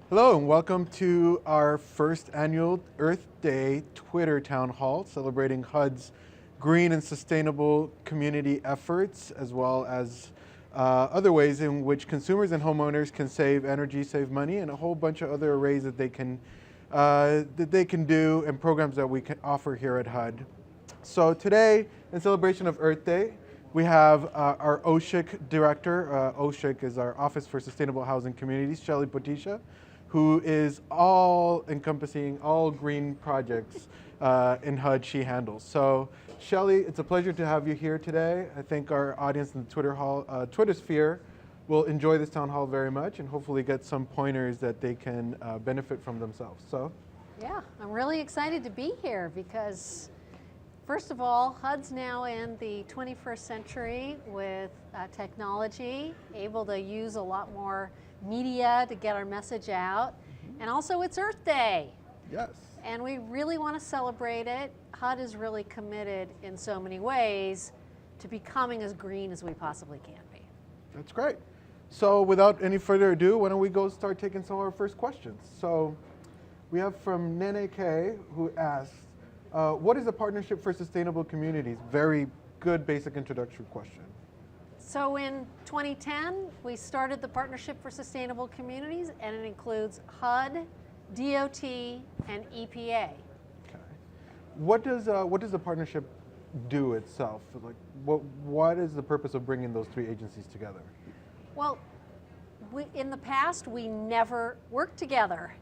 Hello and welcome to our first annual Earth Day Twitter Town Hall celebrating HUD's green and sustainable community efforts as well as other ways in which consumers and homeowners can save energy, save money, and a whole bunch of other arrays that they can do and programs that we can offer here at HUD. So today, in celebration of Earth Day, we have our OSHIC director. OSHIC is our Office for Sustainable Housing Communities, Shelly Potisha, who is all encompassing all green projects in HUD she handles. So Shelly, it's a pleasure to have you here today. I think our audience in the Twitter sphere will enjoy this town hall very much and hopefully get some pointers that they can benefit from themselves. So, yeah, I'm really excited to be here because first of all, HUD's now in the 21st century with technology, able to use a lot more media to get our message out. And also it's Earth Day. yes. And we really want to celebrate it. HUD is really committed in so many ways to becoming as green as we possibly can be. That's great. So without any further ado, why don't we go start taking some of our first questions. So we have from Nene K, who asks, what is the Partnership for Sustainable Communities? Very good basic introductory question. So in 2010, we started the Partnership for Sustainable Communities, and it includes HUD, DOT, and EPA. Okay. What does the partnership do itself? Like, what is the purpose of bringing those three agencies together? Well, in the past, we never worked together.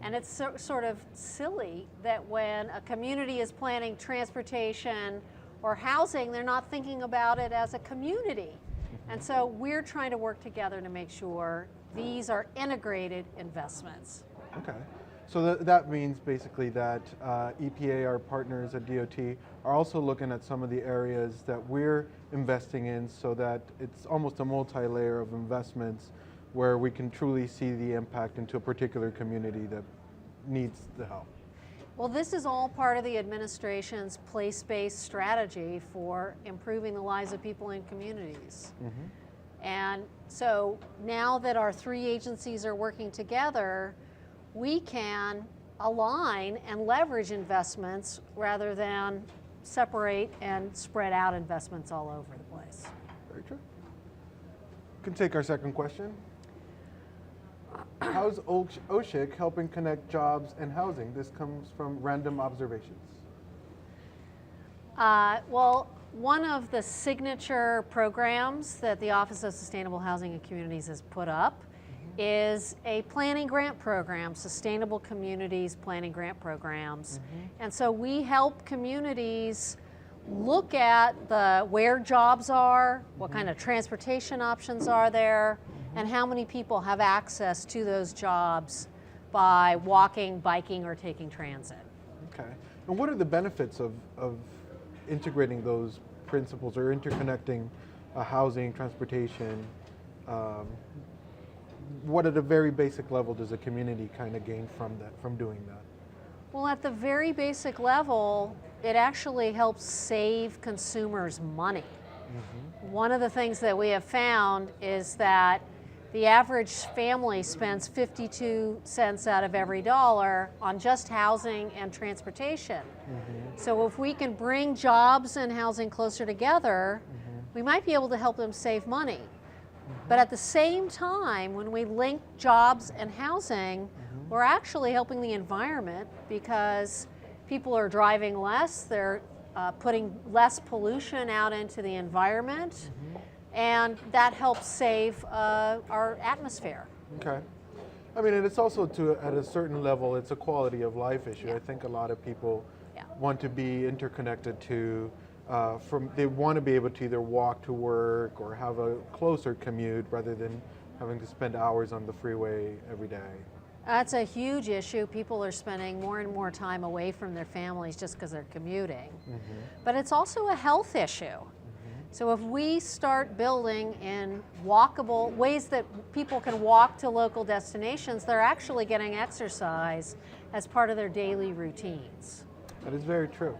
And it's sort of silly that when a community is planning transportation or housing, they're not thinking about it as a community. And so we're trying to work together to make sure these are integrated investments. Okay. So that means basically that EPA, our partners at DOT, are also looking at some of the areas that we're investing in so that it's almost a multi-layer of investments where we can truly see the impact into a particular community that needs the help. Well, this is all part of the administration's place-based strategy for improving the lives of people in communities. Mm-hmm. And so now that our three agencies are working together, we can align and leverage investments rather than separate and spread out investments all over the place. Very true. We can take our second question. How's OSHIC helping connect jobs and housing? This comes from random observations. Well, one of the signature programs that the Office of Sustainable Housing and Communities has put up is a planning grant program, Sustainable Communities Planning Grant Programs. And so we help communities look at where jobs are, what kind of transportation options are there, and how many people have access to those jobs by walking, biking, or taking transit. Okay. And what are the benefits of integrating those principles or interconnecting housing, transportation? What at a very basic level does a community kind of gain from doing that? Well, at the very basic level, it actually helps save consumers money. One of the things that we have found is that the average family spends 52 cents out of every dollar on just housing and transportation. So if we can bring jobs and housing closer together, we might be able to help them save money. But at the same time, when we link jobs and housing, we're actually helping the environment because people are driving less, they're putting less pollution out into the environment, and that helps save our atmosphere. Okay. I mean, and it's also at a certain level, it's a quality of life issue. Yeah. I think a lot of people Yeah. want to be interconnected to, they want to be able to either walk to work or have a closer commute rather than having to spend hours on the freeway every day. That's a huge issue. People are spending more and more time away from their families just because they're commuting. But it's also a health issue. So if we start building in walkable ways that people can walk to local destinations, they're actually getting exercise as part of their daily routines. That is very true.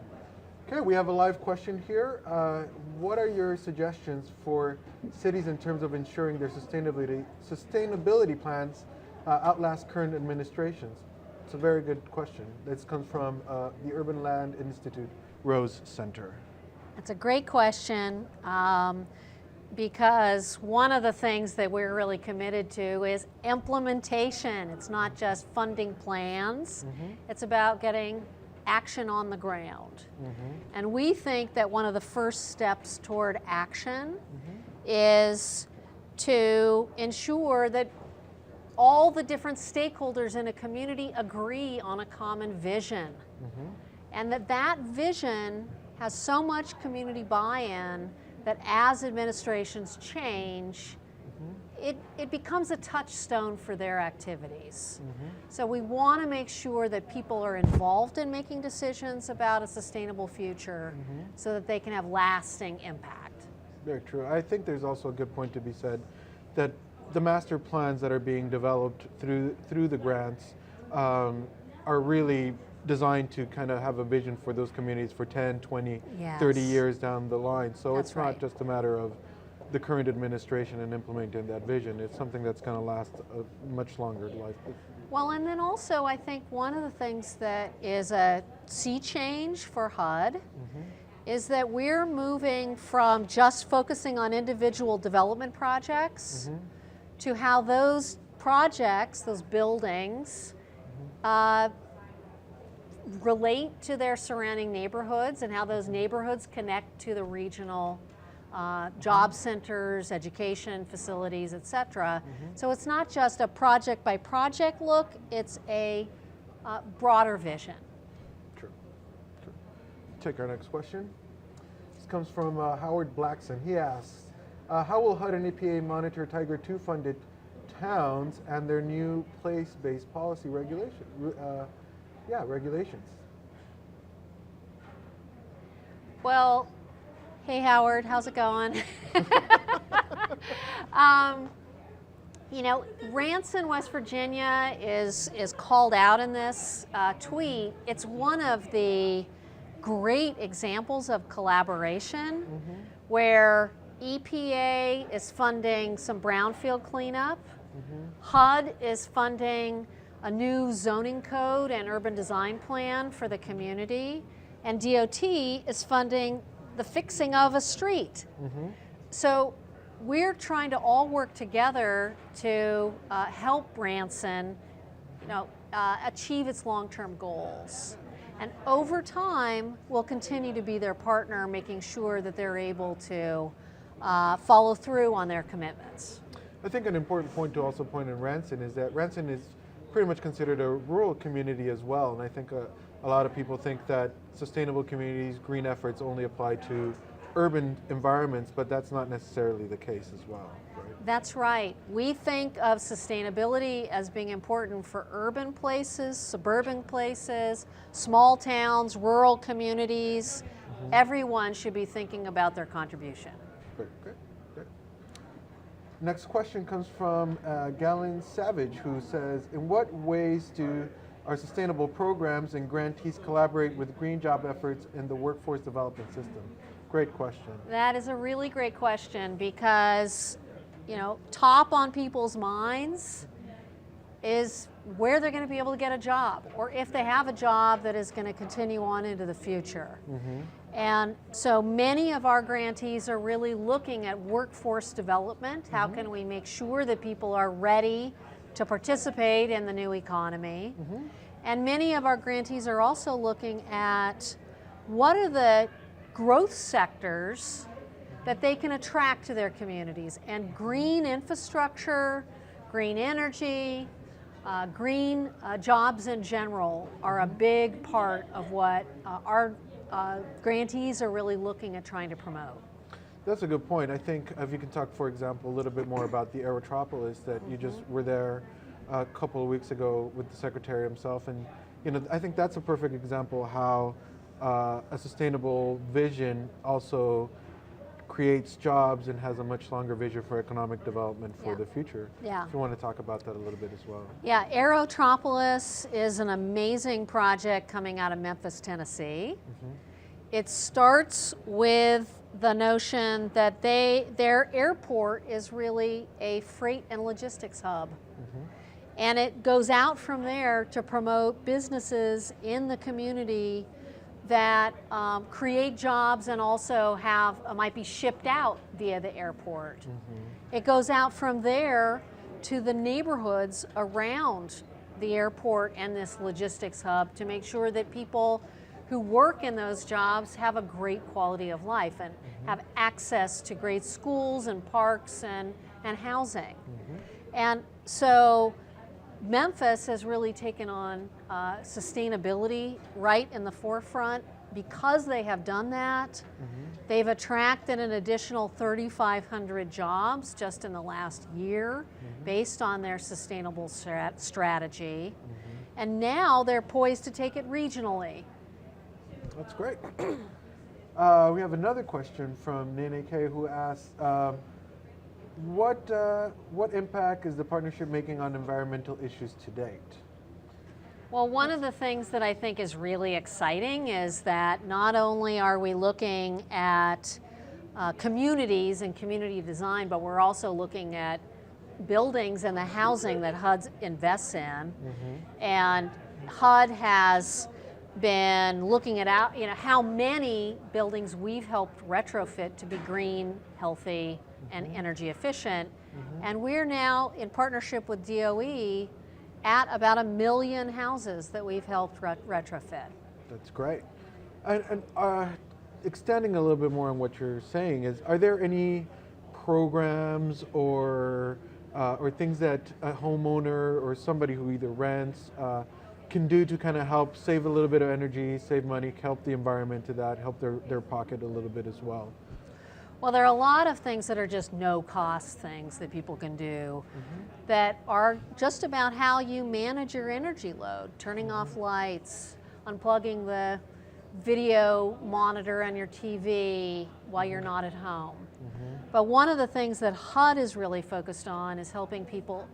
Okay, we have a live question here. What are your suggestions for cities in terms of ensuring their sustainability plans outlast current administrations? It's a very good question. This comes from the Urban Land Institute Rose Center. That's a great question, because one of the things that we're really committed to is implementation. It's not just funding plans. It's about getting action on the ground. And we think that one of the first steps toward action is to ensure that all the different stakeholders in a community agree on a common vision. And that vision has so much community buy-in that as administrations change, it becomes a touchstone for their activities. So we want to make sure that people are involved in making decisions about a sustainable future so that they can have lasting impact. Very true. I think there's also a good point to be said that the master plans that are being developed through the grants are really designed to kind of have a vision for those communities for 10, 20, 30 years down the line. So it's not just a matter of the current administration and implementing that vision. It's something that's going to last a much longer life. Well, and then also I think one of the things that is a sea change for HUD is that we're moving from just focusing on individual development projects to how those projects, those buildings, relate to their surrounding neighborhoods and how those neighborhoods connect to the regional job centers, education facilities, et cetera. So it's not just a project by project look, it's a broader vision. True. Take our next question. This comes from Howard Blackson. He asks, how will HUD and EPA monitor Tiger II funded towns and their new place-based policy regulations? Well, hey Howard, how's it going? You know, Ranson, West Virginia is called out in this tweet. It's one of the great examples of collaboration where EPA is funding some brownfield cleanup. HUD is funding a new zoning code and urban design plan for the community, and DOT is funding the fixing of a street. So we're trying to all work together to help Ranson, achieve its long-term goals. And over time, we'll continue to be their partner, making sure that they're able to follow through on their commitments. I think an important point to also point in Ranson is that Ranson is pretty much considered a rural community as well. And I think a lot of people think that sustainable communities, green efforts only apply to urban environments, but that's not necessarily the case as well, right? That's right. We think of sustainability as being important for urban places, suburban places, small towns, rural communities. Everyone should be thinking about their contribution. Great. Next question comes from Galen Savage, who says, in what ways do our sustainable programs and grantees collaborate with green job efforts in the workforce development system? Great question. That is a really great question because, top on people's minds is where they're going to be able to get a job, or if they have a job that is going to continue on into the future. And so many of our grantees are really looking at workforce development. How can we make sure that people are ready to participate in the new economy? And many of our grantees are also looking at what are the growth sectors that they can attract to their communities. And green infrastructure, green energy, green jobs in general are a big part of what our grantees are really looking at trying to promote. That's a good point. I think if you can talk, for example, a little bit more about the Aerotropolis that you just were there a couple of weeks ago with the Secretary himself, and I think that's a perfect example how a sustainable vision also creates jobs and has a much longer vision for economic development for the future. Yeah. If you want to talk about that a little bit as well. Yeah, Aerotropolis is an amazing project coming out of Memphis, Tennessee. It starts with the notion that their airport is really a freight and logistics hub. And it goes out from there to promote businesses in the community that create jobs and also have might be shipped out via the airport. It goes out from there to the neighborhoods around the airport and this logistics hub to make sure that people who work in those jobs have a great quality of life and have access to great schools and parks and housing. And so Memphis has really taken on sustainability right in the forefront. Because they have done that, they've attracted an additional 3,500 jobs just in the last year based on their sustainable strategy. And now they're poised to take it regionally. That's great. We have another question from Nene K who asks, what impact is the partnership making on environmental issues to date? Well, one of the things that I think is really exciting is that not only are we looking at communities and community design, but we're also looking at buildings and the housing that HUD invests in. And HUD has been looking at how many buildings we've helped retrofit to be green, healthy, and energy efficient. And we're now in partnership with DOE at about 1 million houses that we've helped retrofit. That's great. And extending a little bit more on what you're saying is, are there any programs or things that a homeowner or somebody who either rents can do to kind of help save a little bit of energy, save money, help the environment to that, help their pocket a little bit as well? Well, there are a lot of things that are just no-cost things that people can do that are just about how you manage your energy load, turning off lights, unplugging the video monitor on your TV while you're not at home. But one of the things that HUD is really focused on is helping people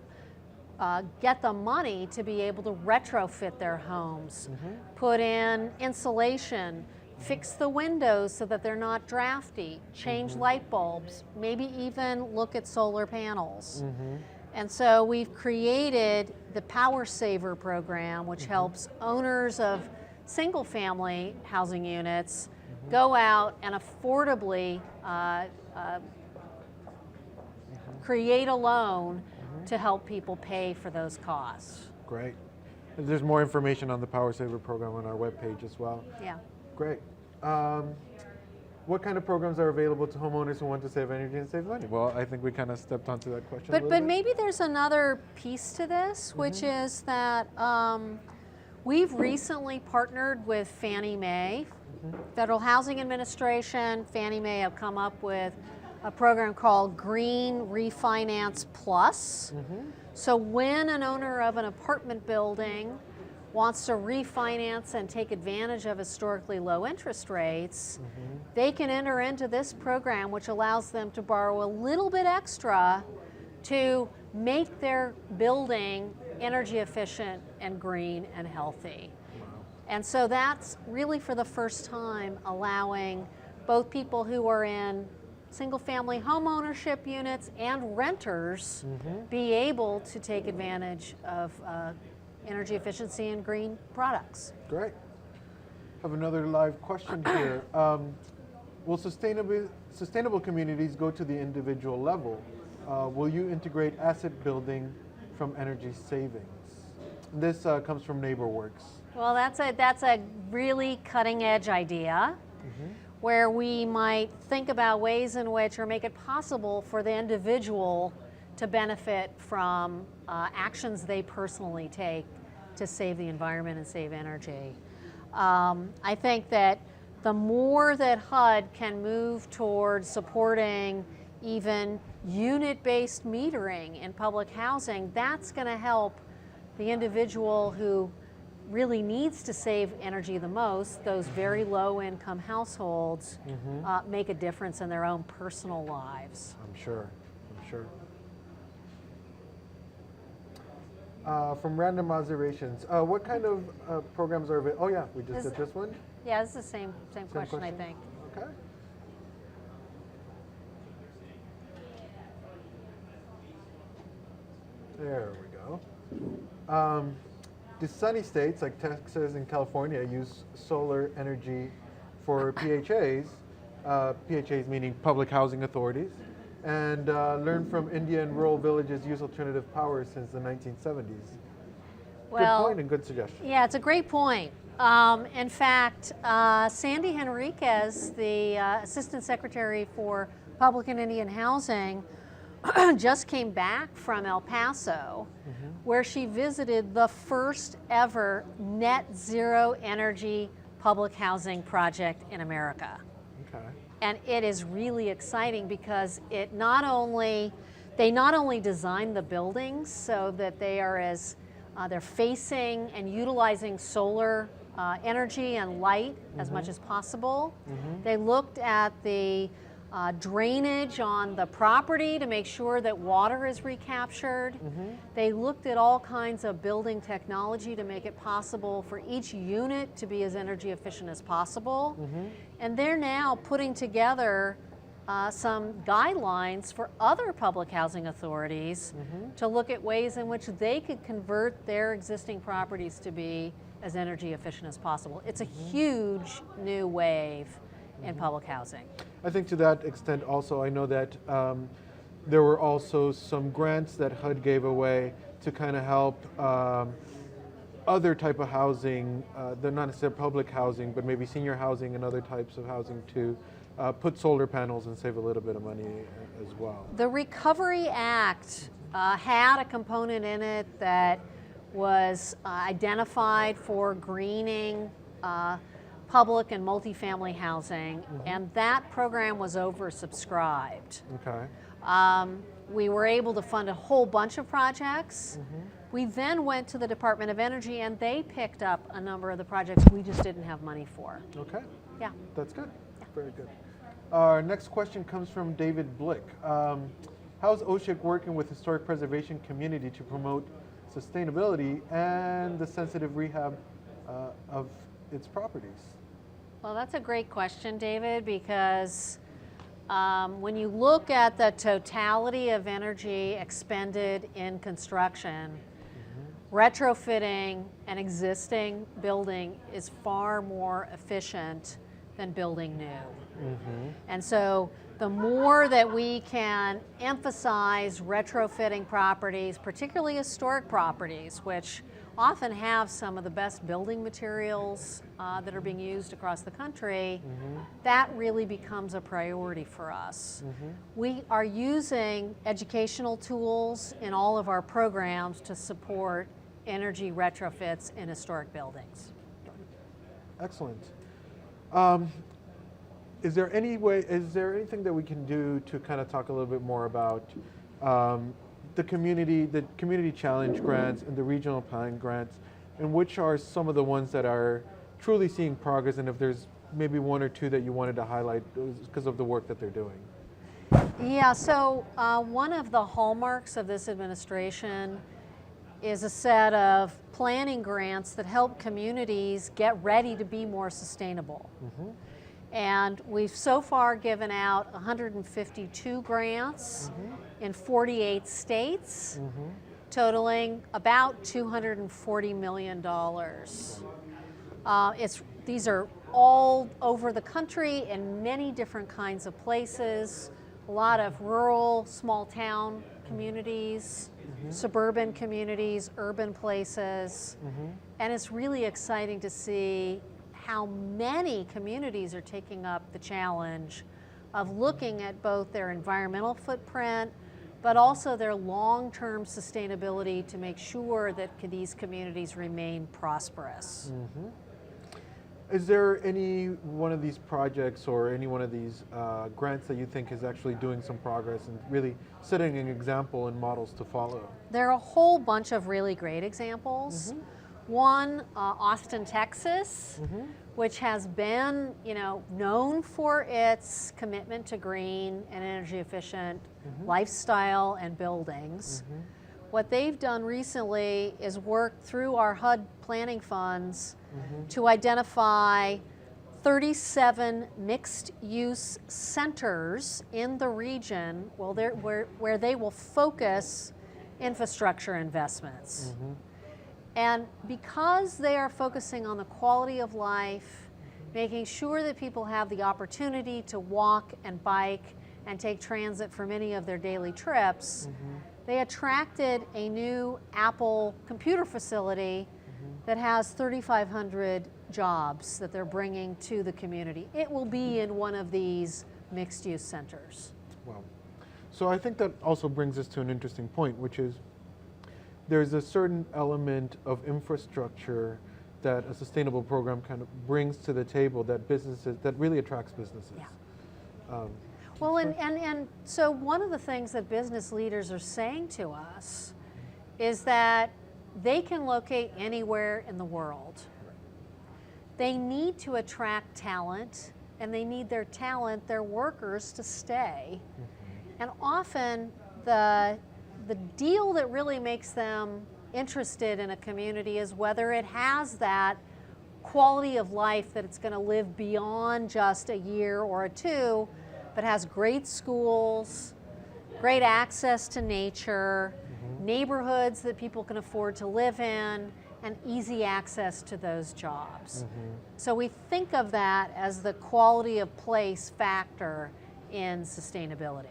get the money to be able to retrofit their homes, put in insulation, fix the windows so that they're not drafty, change light bulbs, maybe even look at solar panels. And so we've created the Power Saver program, which helps owners of single family housing units go out and affordably create a loan to help people pay for those costs. Great. There's more information on the Power Saver program on our webpage as well. Yeah. Great. What kind of programs are available to homeowners who want to save energy and save money? Well, I think we kind of stepped onto that question. But maybe there's another piece to this, which is that we've recently partnered with Fannie Mae. Federal Housing Administration, Fannie Mae have come up with a program called Green Refinance Plus. So when an owner of an apartment building wants to refinance and take advantage of historically low interest rates, they can enter into this program, which allows them to borrow a little bit extra to make their building energy efficient and green and healthy. And so that's really for the first time allowing both people who are in single family home ownership units and renters be able to take advantage of energy efficiency and green products. Great. Have another live question here. Will sustainable communities go to the individual level? Will you integrate asset building from energy savings? This comes from NeighborWorks. Well, that's a really cutting edge idea where we might think about ways in which or make it possible for the individual to benefit from actions they personally take to save the environment and save energy. I think that the more that HUD can move towards supporting even unit-based metering in public housing, that's going to help the individual who really needs to save energy the most, those very low-income households, make a difference in their own personal lives. I'm sure. From Random Observations, what kind of programs are available? Oh yeah, we just did this one? Yeah, it's the same question, I think. Okay. There we go. The sunny states like Texas and California use solar energy for PHAs, PHAs meaning public housing authorities, and learn from India and rural villages use alternative power since the 1970s. Good point and good suggestion. Yeah, it's a great point. In fact, Sandy Henriquez, the Assistant Secretary for Public and Indian Housing, just came back from El Paso, where she visited the first ever net zero energy public housing project in America. Okay. And it is really exciting because they not only design the buildings so that they are they're facing and utilizing solar energy and light as much as possible. They looked at the drainage on the property to make sure that water is recaptured. They looked at all kinds of building technology to make it possible for each unit to be as energy efficient as possible. And they're now putting together some guidelines for other public housing authorities to look at ways in which they could convert their existing properties to be as energy efficient as possible. It's a huge new wave in public housing. I think to that extent also, I know that there were also some grants that HUD gave away to kind of help other type of housing, they're not necessarily public housing, but maybe senior housing and other types of housing to put solar panels and save a little bit of money as well. The Recovery Act had a component in it that was identified for greening public and multifamily housing, and that program was oversubscribed. Okay. We were able to fund a whole bunch of projects. We then went to the Department of Energy and they picked up a number of the projects we just didn't have money for. Okay. Yeah. That's good. Yeah. Very good. Our next question comes from David Blick. How's OSHIC working with historic preservation community to promote sustainability and the sensitive rehab of its properties? Well, that's a great question, David, because when you look at the totality of energy expended in construction, retrofitting an existing building is far more efficient than building new. And so the more that we can emphasize retrofitting properties, particularly historic properties, which often have some of the best building materials that are being used across the country, that really becomes a priority for us. We are using educational tools in all of our programs to support energy retrofits in historic buildings. Excellent. Is there anything that we can do to kind of talk a little bit more about the community challenge grants and the regional planning grants, and which are some of the ones that are truly seeing progress, and if there's maybe one or two that you wanted to highlight because of the work that they're doing? Yeah, so one of the hallmarks of this administration is a set of planning grants that help communities get ready to be more sustainable. And we've so far given out 152 grants in 48 states, totaling about $240 million. These are all over the country in many different kinds of places, a lot of rural, small town communities, suburban communities, urban places. And it's really exciting to see how many communities are taking up the challenge of looking at both their environmental footprint, but also their long-term sustainability to make sure that these communities remain prosperous. Is there any one of these projects or any one of these grants that you think is actually doing some progress and really setting an example and models to follow? There are a whole bunch of really great examples. One, Austin, Texas, which has been, known for its commitment to green and energy efficient lifestyle and buildings. What they've done recently is work through our HUD planning funds to identify 37 mixed-use centers in the region where they will focus infrastructure investments. And because they are focusing on the quality of life, making sure that people have the opportunity to walk and bike and take transit for many of their daily trips, they attracted a new Apple computer facility that has 3,500 jobs that they're bringing to the community. It will be in one of these mixed-use centers. Wow. So I think that also brings us to an interesting point, which is there's a certain element of infrastructure that a sustainable program kind of brings to the table that really attracts businesses. Yeah. Well, and so one of the things that business leaders are saying to us is that they can locate anywhere in the world. They need to attract talent, and they need their talent, their workers, to stay. And often the deal that really makes them interested in a community is whether it has that quality of life that it's going to live beyond just a year or a two, but has great schools, great access to nature, neighborhoods that people can afford to live in, and easy access to those jobs. So we think of that as the quality of place factor in sustainability.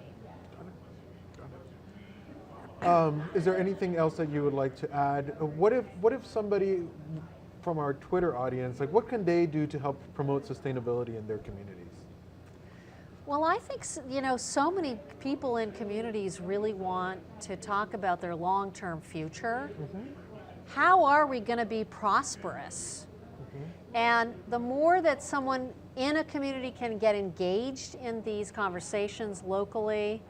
Is there anything else that you would like to add? What if somebody from our Twitter audience, like what can they do to help promote sustainability in their communities? Well, I think, you know, so many people in communities really want to talk about their long-term future. How are we going to be prosperous? And the more that someone in a community can get engaged in these conversations locally,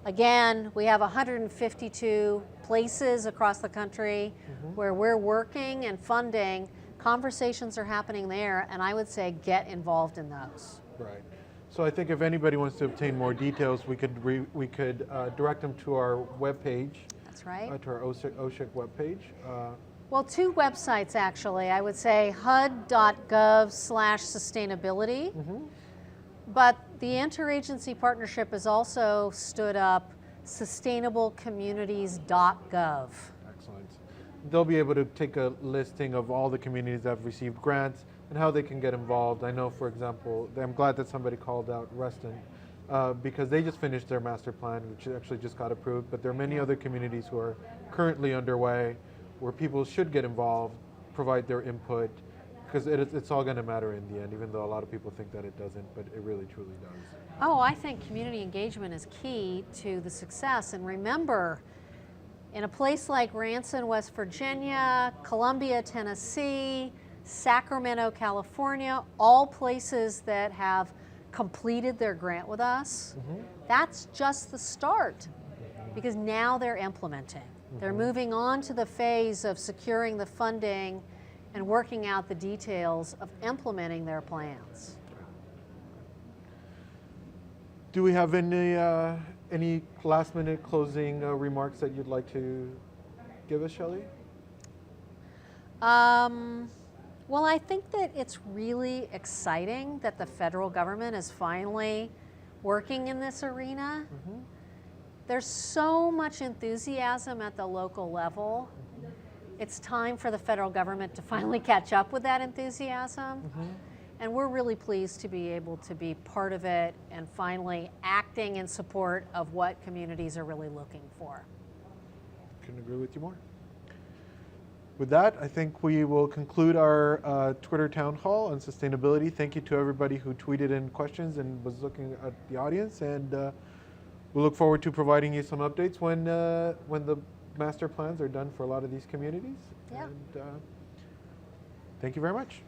again, we have 152 places across the country where we're working and funding. Conversations are happening there, and I would say get involved in those. Right. So I think if anybody wants to obtain more details, we could direct them to our webpage. That's right. To our OSHIC webpage. Well, two websites actually. I would say HUD.gov/sustainability. But the interagency partnership has also stood up sustainablecommunities.gov. Excellent. They'll be able to take a listing of all the communities that have received grants and how they can get involved. I know, for example, I'm glad that somebody called out Reston because they just finished their master plan, which actually just got approved, but there are many other communities who are currently underway where people should get involved, provide their input, because it's all going to matter in the end, even though a lot of people think that it doesn't, but it really truly does. Oh, I think community engagement is key to the success. And remember, in a place like Ranson, West Virginia, Columbia, Tennessee, Sacramento, California, all places that have completed their grant with us, that's just the start, because now they're implementing. They're moving on to the phase of securing the funding and working out the details of implementing their plans. Do we have any last-minute closing remarks that you'd like to give us, Shelley? Well, I think that it's really exciting that the federal government is finally working in this arena. There's so much enthusiasm at the local level. It's time for the federal government to finally catch up with that enthusiasm. And we're really pleased to be able to be part of it and finally acting in support of what communities are really looking for. Couldn't agree with you more. With that, I think we will conclude our Twitter town hall on sustainability. Thank you to everybody who tweeted in questions and was looking at the audience, and we look forward to providing you some updates when the master plans are done for a lot of these communities. Yeah. And thank you very much.